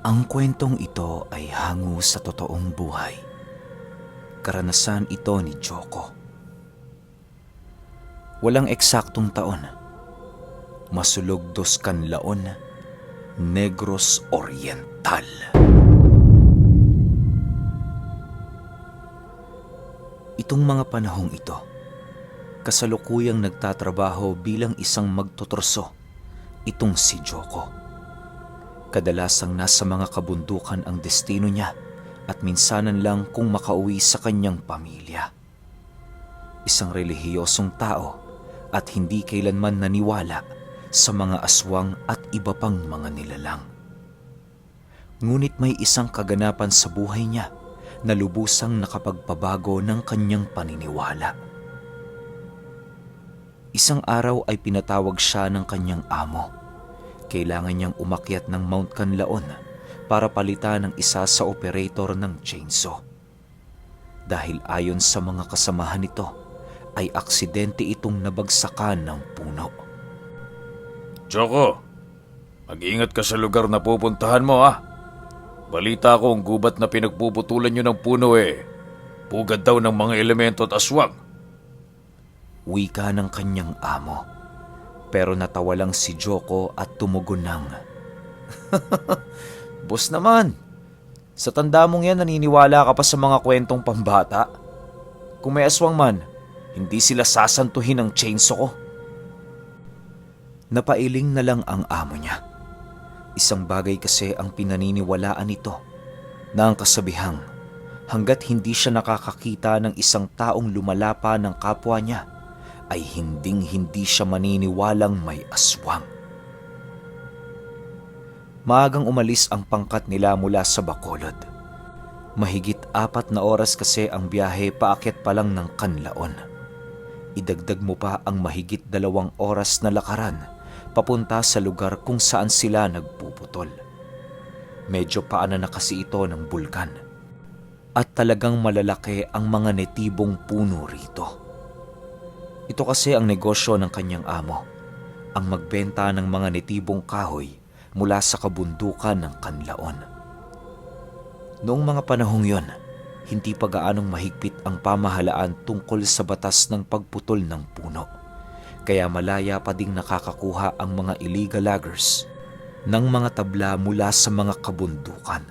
Ang kwentong ito ay hango sa totoong buhay. Karanasan ito ni Joko. Walang eksaktong taon. Masulog dos Canlaon, Negros Oriental. Itong mga panahong ito, kasalukuyang nagtatrabaho bilang isang magtotorso itong si Joko. Kadalasang nasa mga kabundukan ang destino niya at minsanan lang kung makauwi sa kanyang pamilya. Isang relihiyosong tao at hindi kailanman naniwala sa mga aswang at iba pang mga nilalang. Ngunit may isang kaganapan sa buhay niya na lubusang nakapagpabago ng kanyang paniniwala. Isang araw ay pinatawag siya ng kanyang amo. Kailangan niyang umakyat ng Mount Canlaon para palitan ng isa sa operator ng chainsaw. Dahil ayon sa mga kasamahan nito, ay aksidente itong nabagsakan ng puno. Joko, mag-ingat ka sa lugar na pupuntahan mo ha. Balita ko ang gubat na pinagpuputulan nyo ng puno pugad daw ng mga elemento at aswang. Wika ng kanyang amo. Pero natawa lang si Joko at tumugon ng, "Boss naman, sa tanda mong yan naniniwala ka pa sa mga kwentong pambata? Kung may aswang man, hindi sila sasantuhin ng chainsaw ko." Napailing na lang ang amo niya. Isang bagay kasi ang pinaniniwalaan nito, na ang kasabihang hanggat hindi siya nakakakita ng isang taong lumalapa ng kapwa niya, ay hinding-hindi siya maniniwalang may aswang. Maagang umalis ang pangkat nila mula sa Bacolod. Mahigit 4 na oras kasi ang biyahe paakyat pa lang ng Canlaon. Idagdag mo pa ang mahigit 2 oras na lakaran papunta sa lugar kung saan sila nagpuputol. Medyo paanan na kasi ito ng bulkan. At talagang malalaki ang mga netibong puno rito. Ito kasi ang negosyo ng kanyang amo, ang magbenta ng mga netibong kahoy mula sa kabundukan ng Canlaon. Noong mga panahong yon, hindi pa gaanong mahigpit ang pamahalaan tungkol sa batas ng pagputol ng puno, kaya malaya pa ding nakakakuha ang mga illegal loggers ng mga tabla mula sa mga kabundukan.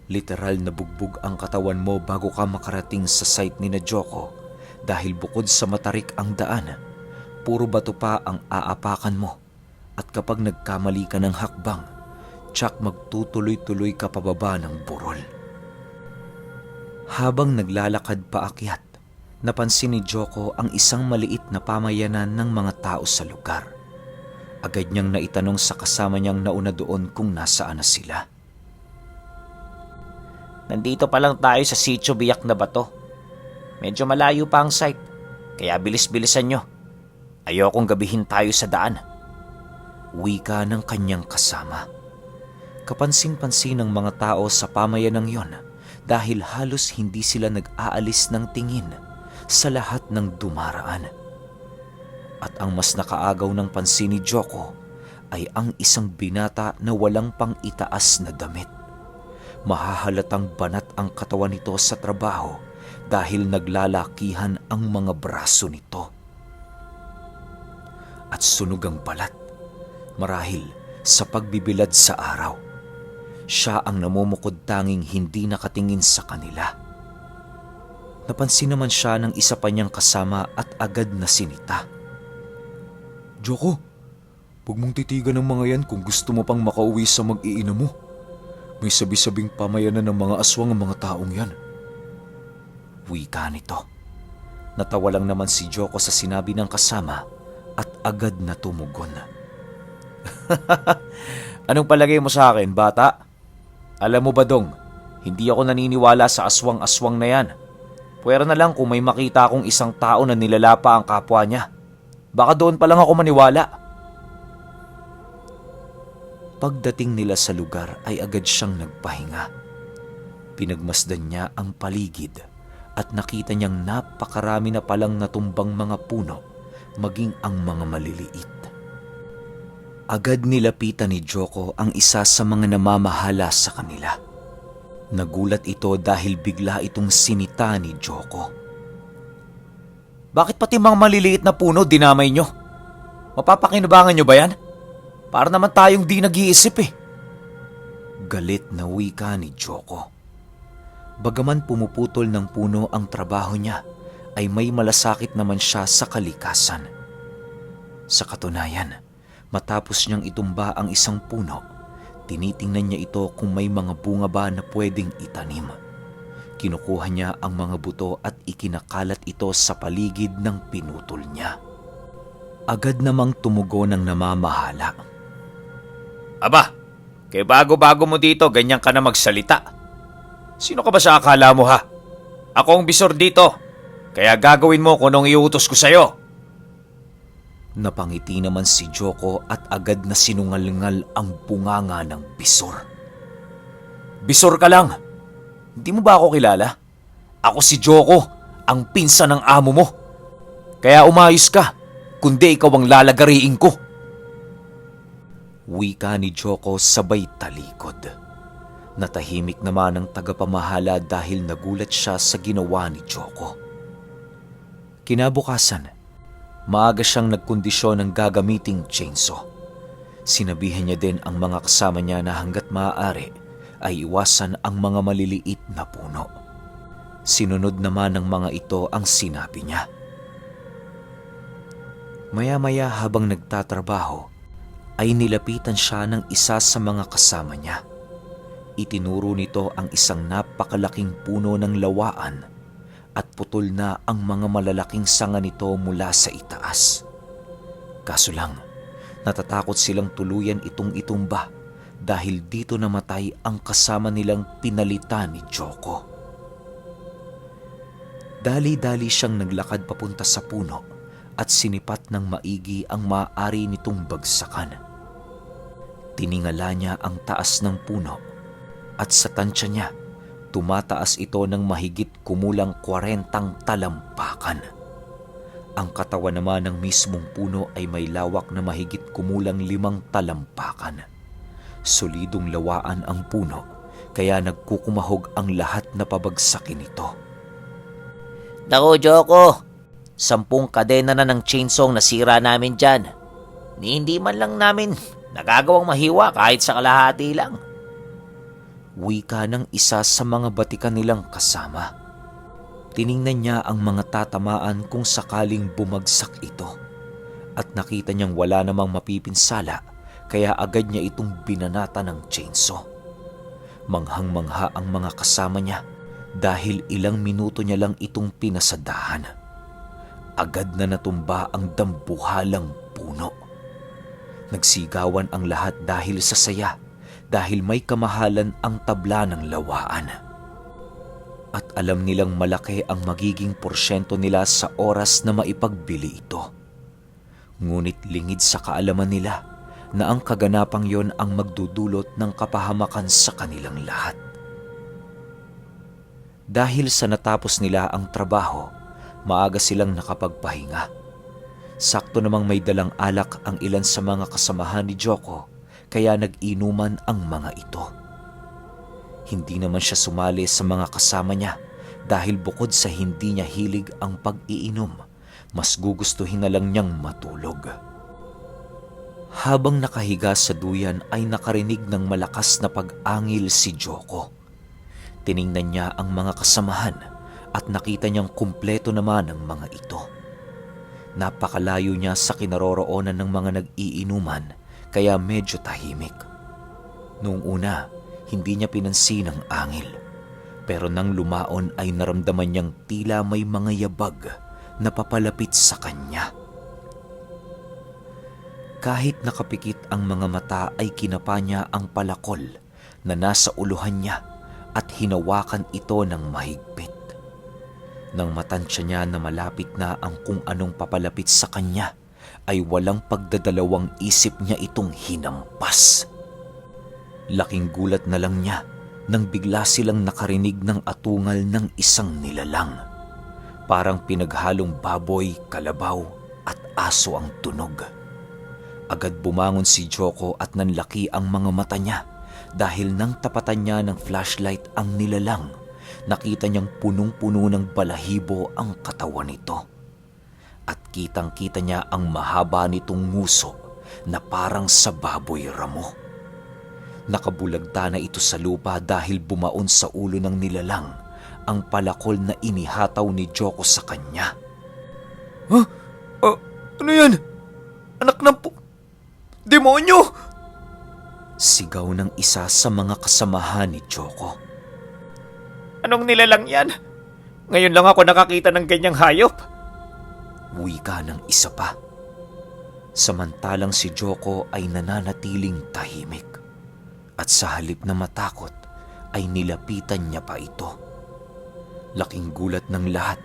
Literal na bugbog ang katawan mo bago ka makarating sa site ni na Joko. Dahil bukod sa matarik ang daan, puro bato pa ang aapakan mo. At kapag nagkamali ka ng hakbang, tsak magtutuloy-tuloy ka pababa ng burol. Habang naglalakad paakyat, napansin ni Joko ang isang maliit na pamayanan ng mga tao sa lugar. Agad niyang naitanong sa kasama niyang nauna doon kung nasaan na sila. "Nandito pa lang tayo sa Sitio Biak na Bato. Medyo malayo pa ang site, kaya bilis-bilisan nyo. Ayokong gabihin tayo sa daan." Wika ng kanyang kasama. Kapansin-pansin ng mga tao sa pamayanang yon dahil halos hindi sila nag-aalis ng tingin sa lahat ng dumaraan. At ang mas nakaagaw ng pansin ni Joko ay ang isang binata na walang pang itaas na damit. Mahahalatang banat ang katawan nito sa trabaho dahil naglalakihan ang mga braso nito. At sunog ang balat, marahil sa pagbibilad sa araw. Siya ang namumukod tanging hindi nakatingin sa kanila. Napansin naman siya ng isa pa niyang kasama at agad na sinita. "Joko, huwag mong titigan ng mga yan kung gusto mo pang makauwi sa mag-iina mo. May sabi-sabing pamayanan ng mga aswang ang mga taong yan." Wika nito. Natawa lang naman si Joko sa sinabi ng kasama at agad na tumugon. "Anong palagay mo sa akin, bata? Alam mo ba dong, hindi ako naniniwala sa aswang-aswang na yan. Pwera na lang kung may makita akong isang tao na nilalapa ang kapwa niya. Baka doon pa lang ako maniwala." Pagdating nila sa lugar ay agad siyang nagpahinga. Pinagmasdan niya ang paligid at nakita niyang napakarami na palang natumbang mga puno, maging ang mga maliliit. Agad nilapitan ni Joko ang isa sa mga namamahala sa kanila. Nagulat ito dahil bigla itong sinita ni Joko. Bakit pati mga maliliit na puno dinamay nyo? Mapapakinabangan nyo ba yan? Para naman tayong di nag-iisip eh. Galit na wika ni Joko. Bagaman pumuputol ng puno ang trabaho niya, ay may malasakit naman siya sa kalikasan. Sa katunayan, matapos niyang itumba ang isang puno, tinitingnan niya ito kung may mga bunga ba na pwedeng itanim. Kinukuha niya ang mga buto at ikinakalat ito sa paligid ng pinutol niya. Agad namang tumugon ng namamahala. Aba, kay bago-bago mo dito, ganyan ka na magsalita. Sino ka ba sa akala mo ha? Ako ang bisor dito, kaya gagawin mo kung anong iutos ko sa'yo. Napangiti naman si Joko at agad na sinungalingal ang bunganga ng bisor. Bisor ka lang. Hindi mo ba ako kilala? Ako si Joko, ang pinsan ng amo mo. Kaya umayos ka, kundi ikaw ang lalagariin ko. Wika ni Joko sabay talikod. Natahimik naman ang tagapamahala dahil nagulat siya sa ginawa ni Joko. Kinabukasan, maaga siyang nagkondisyon ng gagamiting chainsaw. Sinabihan niya din ang mga kasama niya na hanggat maaari ay iwasan ang mga maliliit na puno. Sinunod naman ng mga ito ang sinabi niya. Maya-maya habang nagtatrabaho, ay nilapitan siya ng isa sa mga kasama niya. Itinuro nito ang isang napakalaking puno ng lawaan at putol na ang mga malalaking sanga nito mula sa itaas. Kaso lang, natatakot silang tuluyan itong itumba dahil dito namatay ang kasama nilang pinalitan ni Joko. Dali-dali siyang naglakad papunta sa puno at sinipat ng maigi ang maaari nitong bagsakan. Tiningala niya ang taas ng puno at sa tansya niya, tumataas ito ng mahigit kumulang 40 talampakan. Ang katawan naman ng mismong puno ay may lawak na mahigit kumulang 5 talampakan. Solidong lawaan ang puno, kaya nagkukumahog ang lahat na pabagsakin ito. Naku, Joko, 10 kadena na ng chainsaw nasira namin dyan. Hindi man lang namin nagagawang mahiwa kahit sa kalahati lang. Wika ng isa sa mga batikan nilang kasama. Tiningnan niya ang mga tatamaan kung sakaling bumagsak ito at nakita niyang wala namang mapipinsala kaya agad niya itong binanata ng chainsaw. Manghang-mangha ang mga kasama niya dahil ilang minuto niya lang itong pinasadahan. Agad na natumba ang dambuhalang puno. Nagsigawan ang lahat dahil sa saya dahil may kamahalan ang tabla ng lawaan. At alam nilang malaki ang magiging porsyento nila sa oras na maipagbili ito. Ngunit lingid sa kaalaman nila na ang kaganapang yon ang magdudulot ng kapahamakan sa kanilang lahat. Dahil sa natapos nila ang trabaho, maaga silang nakapagpahinga. Sakto namang may dalang alak ang ilan sa mga kasamahan ni Joko, kaya nag-inuman ang mga ito. Hindi naman siya sumali sa mga kasama niya dahil bukod sa hindi niya hilig ang pag-iinom, mas gugustuhin na lang niyang matulog. Habang nakahiga sa duyan ay nakarinig ng malakas na pag-angil si Joko. Tiningnan niya ang mga kasamahan at nakita niyang kumpleto naman ang mga ito. Napakalayo niya sa kinaroroonan ng mga nag-iinuman kaya medyo tahimik. Noong una, hindi niya pinansin ang angil. Pero nang lumaon ay naramdaman niyang tila may mga yabag na papalapit sa kanya. Kahit nakapikit ang mga mata ay kinapa niya ang palakol na nasa uluhan niya at hinawakan ito ng mahigpit. Nang matansya niya na malapit na ang kung anong papalapit sa kanya, ay walang pagdadalawang isip niya itong hinampas. Laking gulat na lang niya nang bigla silang nakarinig ng atungal ng isang nilalang. Parang pinaghalong baboy, kalabaw at aso ang tunog. Agad bumangon si Joko at nanlaki ang mga mata niya dahil nang tapatan niya ng flashlight ang nilalang, nakita niyang punong-puno ng balahibo ang katawan nito. At kitang-kita niya ang mahaba nitong nguso na parang sa baboy ramo. Nakabulagta na ito sa lupa dahil bumaon sa ulo ng nilalang ang palakol na inihataw ni Joko sa kanya. Ano yan? Anak ng demonyo! Sigaw ng isa sa mga kasamahan ni Joko. Anong nilalang yan? Ngayon lang ako nakakita ng ganyang hayop. Wika ng isa pa. Samantalang si Joko ay nananatiling tahimik. At sa halip na matakot ay nilapitan niya pa ito. Laking gulat ng lahat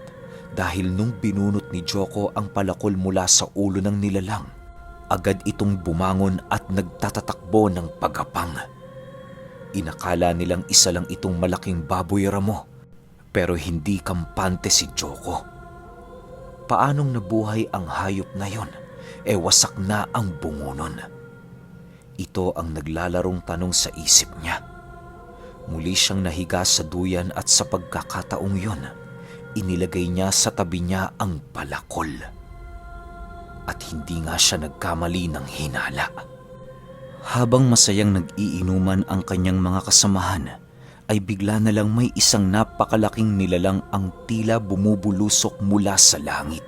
dahil nung binunot ni Joko ang palakol mula sa ulo ng nilalang, agad itong bumangon at nagtatatakbo ng pagapang. Inakala nilang isa lang itong malaking baboy ramo, pero hindi kampante si Joko. Paanong nabuhay ang hayop na yon? Wasak na ang bungunon. Ito ang naglalarong tanong sa isip niya. Muli siyang nahiga sa duyan at sa pagkakataong yon, inilagay niya sa tabi niya ang palakol. At hindi nga siya nagkamali ng hinala. Habang masayang nag-iinuman ang kanyang mga kasamahan, ay bigla na lang may isang napakalaking nilalang ang tila bumubulusok mula sa langit.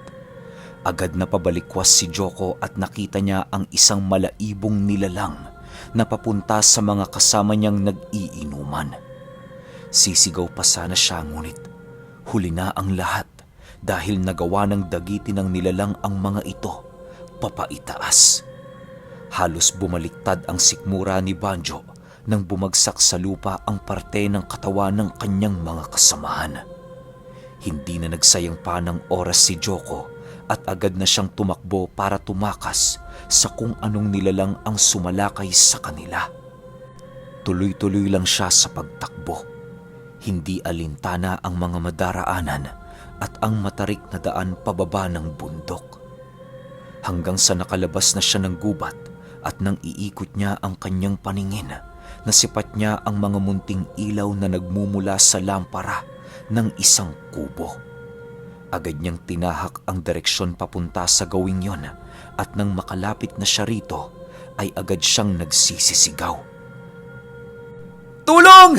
Agad na pabalikwas si Joko at nakita niya ang isang malaibong nilalang na papunta sa mga kasama niyang nag-iinuman. Sisigaw pa sana siya ngunit huli na ang lahat dahil nagawa ng dagitin ng nilalang ang mga ito papaitaas. Halos bumaliktad ang sikmura ni Banjo nang bumagsak sa lupa ang parte ng katawan ng kanyang mga kasamahan. Hindi na nagsayang pa ng oras si Joko at agad na siyang tumakbo para tumakas sa kung anong nilalang ang sumalakay sa kanila. Tuloy-tuloy lang siya sa pagtakbo. Hindi alintana ang mga madaraanan at ang matarik na daan pababa ng bundok. Hanggang sa nakalabas na siya ng gubat at nang iikot niya ang kanyang paningin, nasipat niya ang mga munting ilaw na nagmumula sa lampara ng isang kubo. Agad niyang tinahak ang direksyon papunta sa gawing yon at nang makalapit na siya rito ay agad siyang nagsisisigaw. Tulong!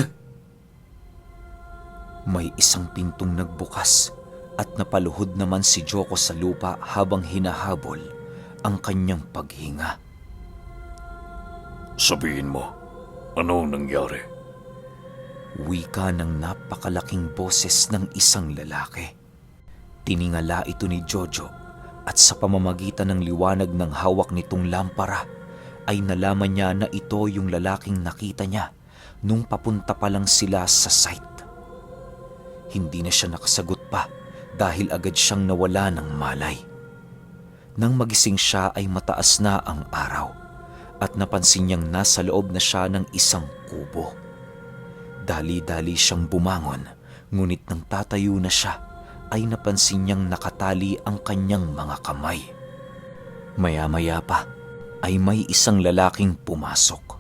May isang pintong nagbukas at napaluhod naman si Joko sa lupa habang hinahabol ang kanyang paghinga. Sabihin mo, ano nangyari? Wika ng napakalaking boses ng isang lalaki. Tiningala ito ni Jojo at sa pamamagitan ng liwanag ng hawak nitong lampara ay nalaman niya na ito yung lalaking nakita niya nung papunta pa lang sila sa site. Hindi na siya nakasagot pa dahil agad siyang nawala ng malay. Nang magising siya ay mataas na ang araw at napansin niyang nasa loob na siya ng isang kubo. Dali-dali siyang bumangon, ngunit nang tatayo na siya ay napansin niyang nakatali ang kanyang mga kamay. Maya-maya pa ay may isang lalaking pumasok.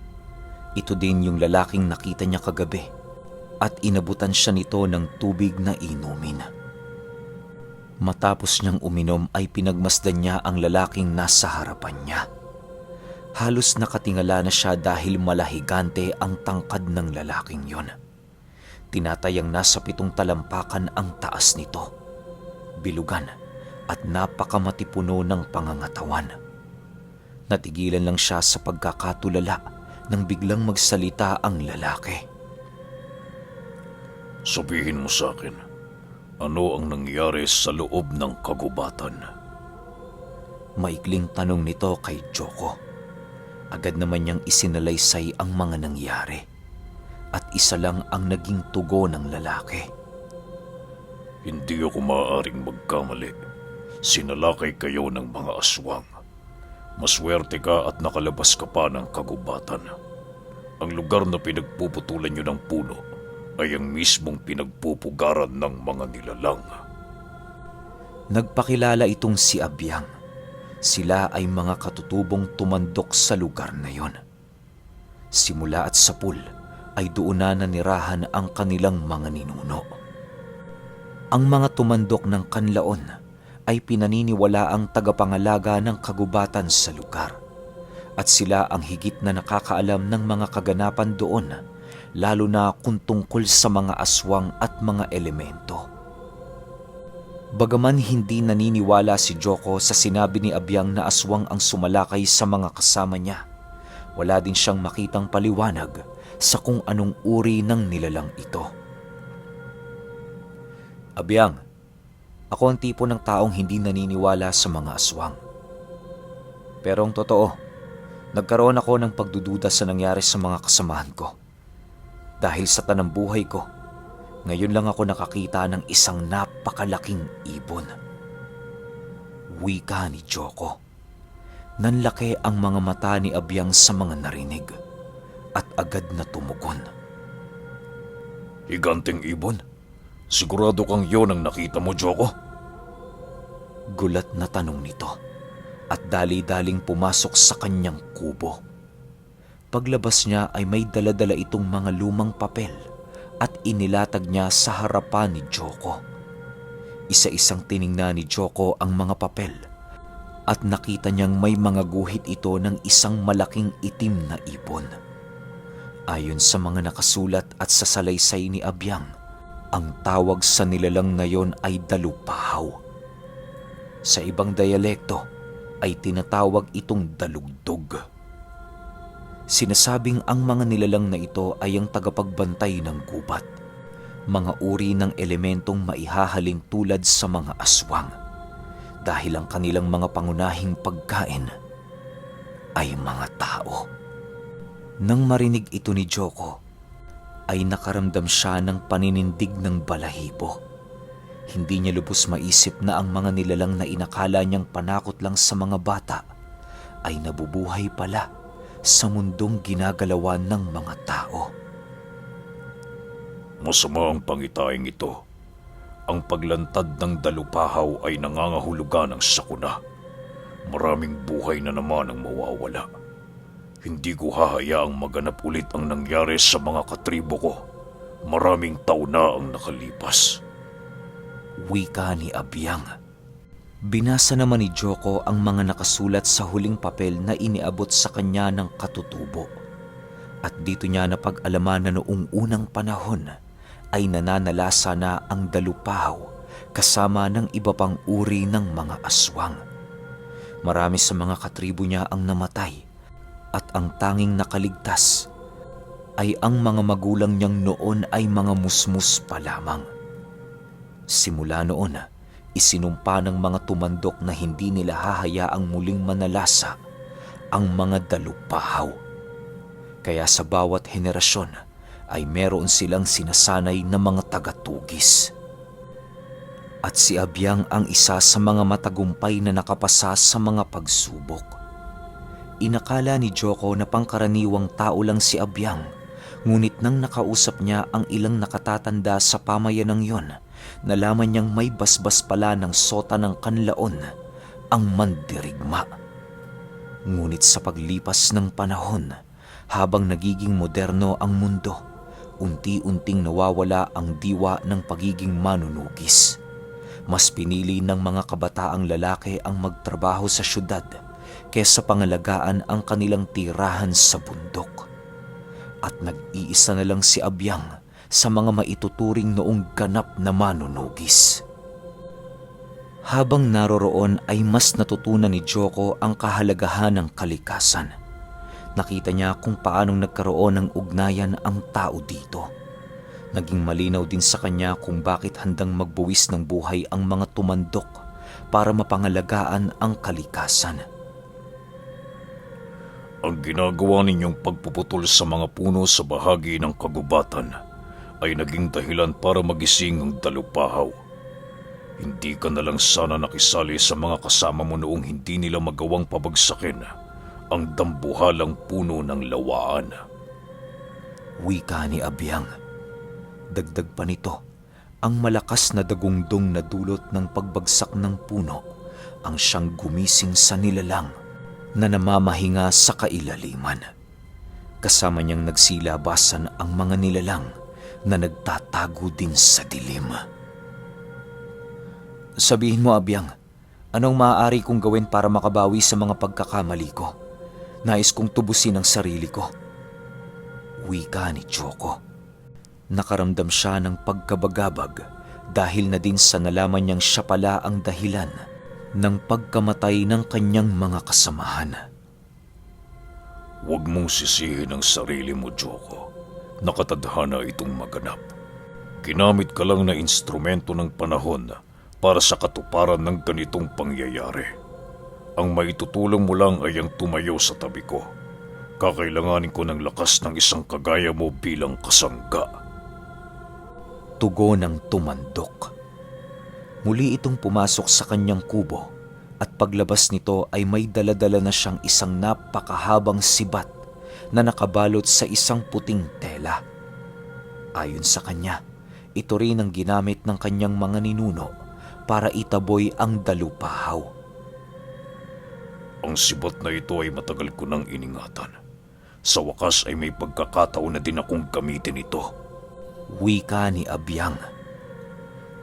Ito din yung lalaking nakita niya kagabi at inabutan siya nito ng tubig na inumin. Matapos niyang uminom ay pinagmasdan niya ang lalaking nasa harapan niya. Halos nakatingala na siya dahil malahigante ang tangkad ng lalaking yon. Tinatayang nasa 7 talampakan ang taas nito. Bilugan at napakamatipuno ng pangangatawan. Natigilan lang siya sa pagkakatulala nang biglang magsalita ang lalaki. Sabihin mo sa akin, ano ang nangyari sa loob ng kagubatan? Maikling tanong nito kay Joko. Agad naman niyang isinalaysay ang mga nangyari. At isa lang ang naging tugon ng lalaki. Hindi ako maaaring magkamali. Sinalakay kayo ng mga aswang. Maswerte ka at nakalabas ka pa ng kagubatan. Ang lugar na pinagpuputulan nyo ng puno ay ang mismong pinagpupugaran ng mga nilalang. Nagpakilala itong si Abyang. Sila ay mga katutubong tumandok sa lugar na yon. Simula at sapul ay doon na nanirahan ang kanilang mga ninuno. Ang mga tumandok ng Kanlaon ay pinaniniwala ang tagapangalaga ng kagubatan sa lugar at sila ang higit na nakakaalam ng mga kaganapan doon, lalo na kung tungkol sa mga aswang at mga elemento. Bagaman hindi naniniwala si Joko sa sinabi ni Abyang na aswang ang sumalakay sa mga kasama niya, wala din siyang makitang paliwanag sa kung anong uri ng nilalang ito. Abyang, ako ang tipo ng taong hindi naniniwala sa mga aswang. Pero ang totoo, nagkaroon ako ng pagdududa sa nangyari sa mga kasamahan ko. Dahil sa tanang buhay ko, ngayon lang ako nakakita ng isang napakalaking ibon. Wika ni Joko. Nanlaki ang mga mata ni Abyang sa mga narinig at agad na tumugon. Higanting ibon? Sigurado kang yon ang nakita mo, Joko? Gulat na tanong nito at dali-daling pumasok sa kanyang kubo. Paglabas niya ay may dala-dala itong mga lumang papel at inilatag niya sa harapan ni Joko. Isa-isang tiningnan ni Joko ang mga papel at nakita niyang may mga guhit ito ng isang malaking itim na ibon. Ayon sa mga nakasulat at sa salaysay ni Abyang, ang tawag sa nilalang na yon ay dalupahaw. Sa ibang dialekto ay tinatawag itong dalugdog. Sinasabing ang mga nilalang na ito ay ang tagapagbantay ng gubat, mga uri ng elementong maihahalin tulad sa mga aswang, dahil ang kanilang mga pangunahing pagkain ay mga tao. Nang marinig ito ni Joko, ay nakaramdam siya ng paninindig ng balahibo. Hindi niya lubos maisip na ang mga nilalang na inakala niyang panakot lang sa mga bata ay nabubuhay pala sa mundong ginagalawan ng mga tao. Masama ang pangitaing ito. Ang paglantad ng dalupahaw ay nangangahulugan ng sakuna. Maraming buhay na naman ang mawawala. Hindi ko hahayaang maganap ulit ang nangyari sa mga katribo ko. Maraming taon na ang nakalipas. Wika ni Abyang. Binasa naman ni Joko ang mga nakasulat sa huling papel na iniabot sa kanya ng katutubo. At dito niya napag-alaman na noong unang panahon ay nananalasa na ang dalupahaw kasama ng iba pang uri ng mga aswang. Marami sa mga katribo niya ang namatay at ang tanging nakaligtas ay ang mga magulang niyang noon ay mga musmus pa lamang. Simula noon, isinumpa ng mga tumandok na hindi nila hahayaang muling manalasa ang mga dalupahaw. Kaya sa bawat henerasyon ay meron silang sinasanay na mga tagatugis. At si Abyang ang isa sa mga matagumpay na nakapasa sa mga pagsubok. Inakala ni Joko na pangkaraniwang tao lang si Abyang, ngunit nang nakausap niya ang ilang nakatatanda sa pamayanang yon, nalaman niyang may basbas pala ng sota ng Kanlaon, ang mandirigma. Ngunit sa paglipas ng panahon, habang nagiging moderno ang mundo, unti-unting nawawala ang diwa ng pagiging manunugis. Mas pinili ng mga kabataang lalaki ang magtrabaho sa syudad kaysa pangalagaan ang kanilang tirahan sa bundok. At nag-iisa na lang si Abyang sa mga maituturing noong ganap na manunugis. Habang naroroon ay mas natutunan ni Joko ang kahalagahan ng kalikasan. Nakita niya kung paanong nagkaroon ng ugnayan ang tao dito. Naging malinaw din sa kanya kung bakit handang magbuwis ng buhay ang mga tumandok para mapangalagaan ang kalikasan. Ang ginagawa ninyong pagpuputol sa mga puno sa bahagi ng kagubatan ay naging dahilan para magising ang dalupahaw. Hindi ka na lang sana nakisali sa mga kasama mo noong hindi nila magawang pabagsakin ang dambuhalang puno ng lawaan. Wika ni Abyang. Dagdag pa nito, ang malakas na dagungdong na dulot ng pagbagsak ng puno ang siyang gumising sa nilalang na namamahinga sa kailaliman. Kasama niyang nagsilabasan ang mga nilalang na nagtatago din sa dilim. Sabihin mo, Abyang, anong maaari kong gawin para makabawi sa mga pagkakamali ko? Nais kong tubusin ang sarili ko. Wika ni Choco. Nakaramdam siya ng pagkabagabag dahil na din sa nalaman niyang siya pala ang dahilan ng pagkamatay ng kanyang mga kasamahan. Huwag mong sisihin ang sarili mo, Joko. Nakatadhana itong maganap. Ginamit ka lang na instrumento ng panahon para sa katuparan ng ganitong pangyayari. Ang maitutulong mo lang ay ang tumayo sa tabi ko. Kakailanganin ko ng lakas ng isang kagaya mo bilang kasangga. Tugon ng tumandok. Muli itong pumasok sa kanyang kubo at paglabas nito ay may daladala na siyang isang napakahabang sibat na nakabalot sa isang puting tela. Ayon sa kanya, ito rin ang ginamit ng kanyang mga ninuno para itaboy ang dalupahaw. Ang sibat na ito ay matagal ko nang iningatan. Sa wakas ay may pagkakataon na din akong gamitin ito. Wika ni Abyang.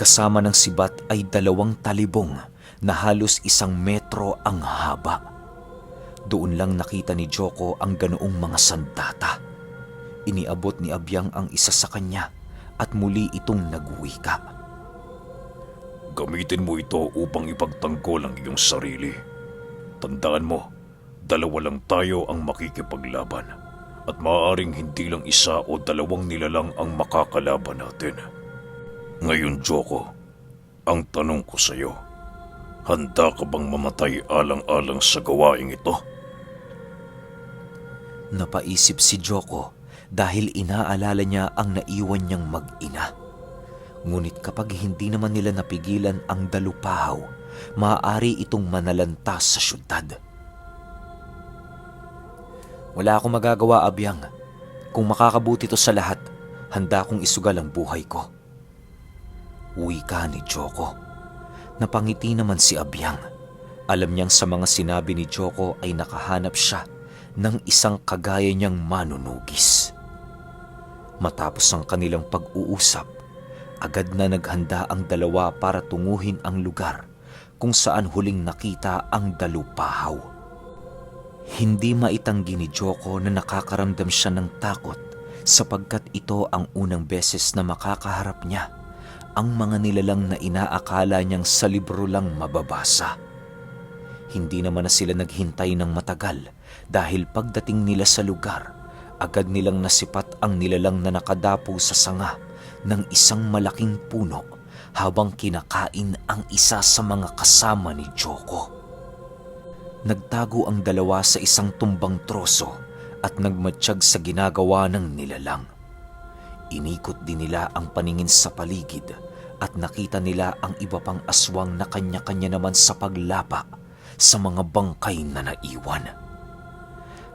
Kasama ng sibat ay 2 talibong na halos 1 metro ang haba. Doon lang nakita ni Joko ang ganoong mga sandata. Iniabot ni Abyang ang isa sa kanya at muli itong nagwika. Gamitin mo ito upang ipagtanggol ang iyong sarili. Tandaan mo, 2 lang tayo ang makikipaglaban at maaaring hindi lang 1 o 2 nilalang ang makakalaban natin. Ngayon, Joko, ang tanong ko sa iyo, handa ka bang mamatay alang-alang sa gawaing ito? Napaisip si Joko dahil inaalala niya ang naiwan niyang mag-ina. Ngunit kapag hindi naman nila napigilan ang dalupahaw, maaari itong manalanta sa syudad. Wala akong magagawa, Abyang. Kung makakabuti to sa lahat, handa kong isugal ang buhay ko. Wika ni Joko. Napangiti naman si Abyang. Alam niyang sa mga sinabi ni Joko ay nakahanap siya ng isang kagaya niyang manunugis. Matapos ang kanilang pag-uusap, agad na naghanda ang 2 para tunguhin ang lugar kung saan huling nakita ang dalupahaw. Hindi maitanggi ni Joko na nakakaramdam siya ng takot sapagkat ito ang unang beses na makakaharap niya ang mga nilalang na inaakala niyang sa libro lang mababasa. Hindi naman na sila naghintay ng matagal dahil pagdating nila sa lugar, agad nilang nasipat ang nilalang na nakadapo sa sanga ng isang malaking puno habang kinakain ang isa sa mga kasama ni Joko. Nagtago ang 2 sa isang tumbang troso at nagmatsyag sa ginagawa ng nilalang. Inikot din nila ang paningin sa paligid at nakita nila ang iba pang aswang na kanya-kanya naman sa paglapa sa mga bangkay na naiwan.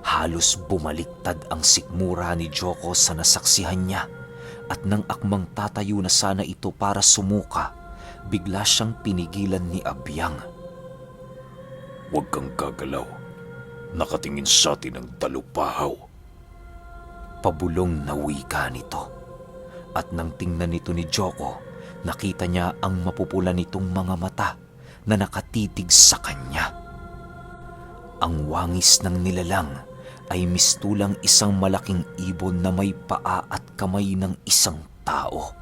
Halos bumaliktad ang sikmura ni Joko sa nasaksihan niya at nang akmang tatayo na sana ito para sumuka, bigla siyang pinigilan ni Abyang. Huwag kang gagalaw. Nakatingin sa atin ang dalupahaw. Pabulong na wika nito. At nang tingnan nito ni Joko, nakita niya ang mapupula nitong mga mata na nakatitig sa kanya. Ang wangis ng nilalang ay mistulang isang malaking ibon na may paa at kamay ng isang tao.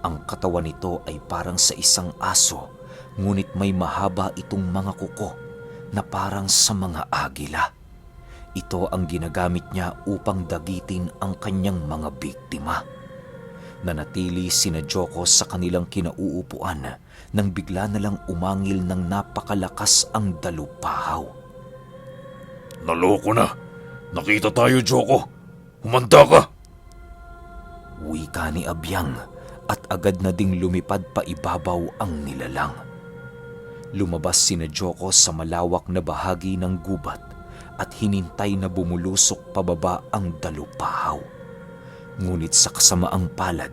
Ang katawan nito ay parang sa isang aso, ngunit may mahaba itong mga kuko na parang sa mga agila. Ito ang ginagamit niya upang dagitin ang kanyang mga biktima. Nanatili sina Joko sa kanilang kinauupuan nang bigla na lang umangil ng napakalakas ang dalupahaw. Naloko na! Nakita tayo, Joko! Humanda ka! Wika ni Abyang at agad na ding lumipad pa ibabaw ang nilalang. Lumabas sina Joko sa malawak na bahagi ng gubat at hinintay na bumulusok pababa ang dalupahaw. Ngunit sa kasamaang palad,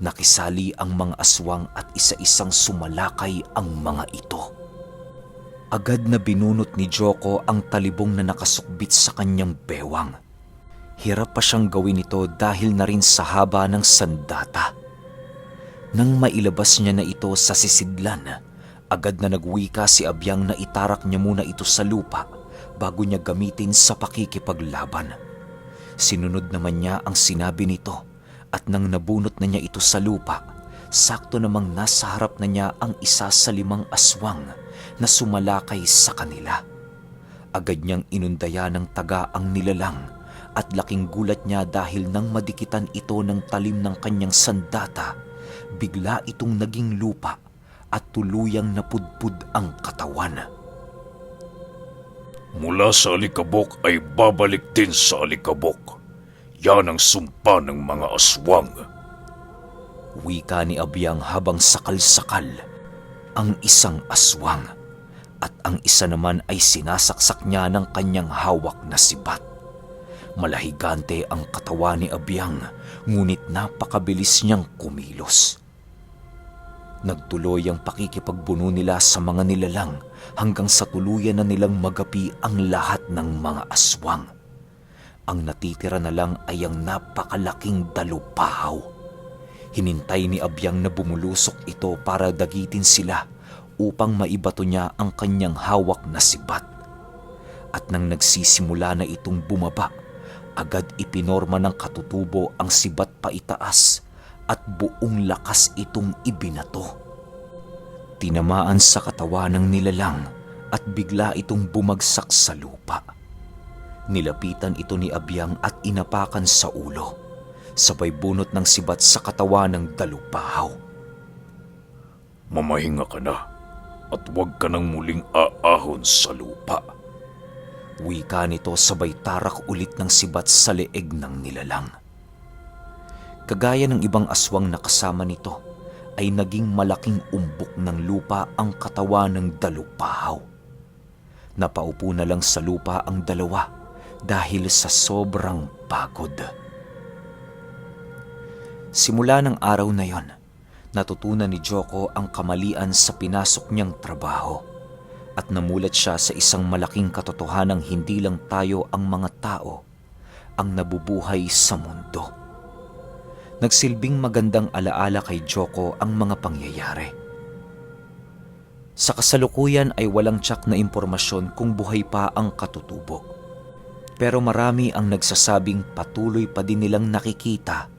nakisali ang mga aswang at isa-isang sumalakay ang mga ito. Agad na binunot ni Joko ang talibong na nakasukbit sa kanyang bewang. Hirap pa siyang gawin ito dahil na rin sa haba ng sandata. Nang mailabas niya na ito sa sisidlan, agad na nagwika si Abyang na itarak niya muna ito sa lupa bago niya gamitin sa pakikipaglaban. Sinunod naman niya ang sinabi nito at nang nabunot na niya ito sa lupa, sakto namang nasa harap na niya ang isa sa 5 aswang na sumalakay sa kanila. Agad niyang inundaya ng taga ang nilalang at laking gulat niya dahil nang madikitan ito ng talim ng kanyang sandata, bigla itong naging lupa at tuluyang napudpud ang katawan. Mula sa alikabok ay babalik din sa alikabok. Yan ang sumpa ng mga aswang. Wika ni Abyang habang sakal-sakal ang isang aswang at ang isa naman ay sinasaksak niya ng kanyang hawak na sibat. Malahigante ang katawan ni Abyang ngunit napakabilis niyang kumilos. Nagtuloy ang pakikipagbuno nila sa mga nilalang hanggang sa tuluyan na nilang magapi ang lahat ng mga aswang. Ang natitira na lang ay ang napakalaking dalupahaw. Hinintay ni Abyang na bumulusok ito para dagitin sila upang maibato niya ang kanyang hawak na sibat. At nang nagsisimula na itong bumaba, agad ipinorma ng katutubo ang sibat pa itaas at buong lakas itong ibinato. Tinamaan sa katawan ng nilalang at bigla itong bumagsak sa lupa. Nilapitan ito ni Abyang at inapakan sa ulo. Sabay bunot ng sibat sa katawan ng dalupahaw. Mamahinga ka na at huwag ka nang muling aahon sa lupa. Wika nito sabay tarak ulit ng sibat sa leeg ng nilalang. Kagaya ng ibang aswang na kasama nito, ay naging malaking umbok ng lupa ang katawan ng dalupahaw. Napaupo na lang sa lupa ang dalawa dahil sa sobrang pagod. Simula ng araw na yon, natutunan ni Joko ang kamalian sa pinasok niyang trabaho at namulat siya sa isang malaking katotohanang hindi lang tayo ang mga tao ang nabubuhay sa mundo. Nagsilbing magandang alaala kay Joko ang mga pangyayari. Sa kasalukuyan ay walang tiyak na impormasyon kung buhay pa ang katutubo. Pero marami ang nagsasabing patuloy pa din nilang nakikita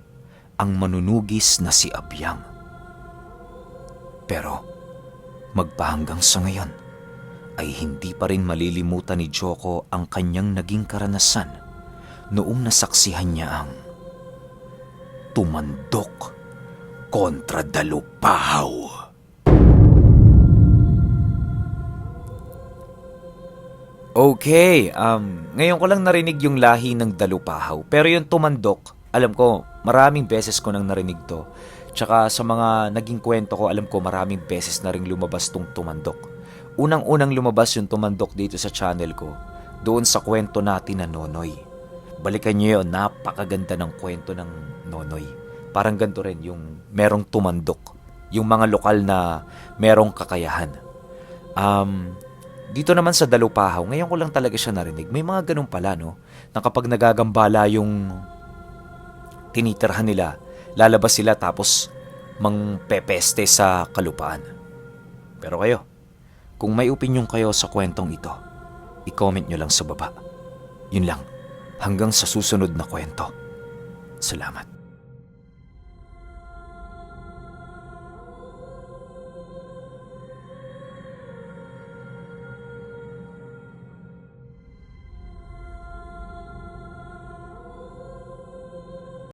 ang manunugis na si Abyang. Pero magpahanggang sa ngayon ay hindi pa rin malilimutan ni Joko ang kanyang naging karanasan noong nasaksihan niya ang tumandok kontra dalupahaw. Okay, ngayon ko lang narinig yung lahi ng dalupahaw. Pero yung tumandok, alam ko, maraming beses ko nang narinig to. Tsaka sa mga naging kwento ko, alam ko maraming beses na rin lumabas tong tumandok. Unang-unang lumabas yung tumandok dito sa channel ko, doon sa kwento natin na Nonoy. Balikan nyo yun, napakaganda ng kwento ng Nonoy. Parang ganito rin, yung merong tumandok. Yung mga lokal na merong kakayahan. Dito naman sa dalupahaw, ngayon ko lang talaga siya narinig. May mga ganun pala, no? Na kapag nagagambala yung tinitirhan nila, lalabas sila tapos mangpepeste sa kalupaan. Pero kayo, kung may opinion kayo sa kwentong ito, i-comment nyo lang sa baba. Yun lang, hanggang sa susunod na kwento. Salamat.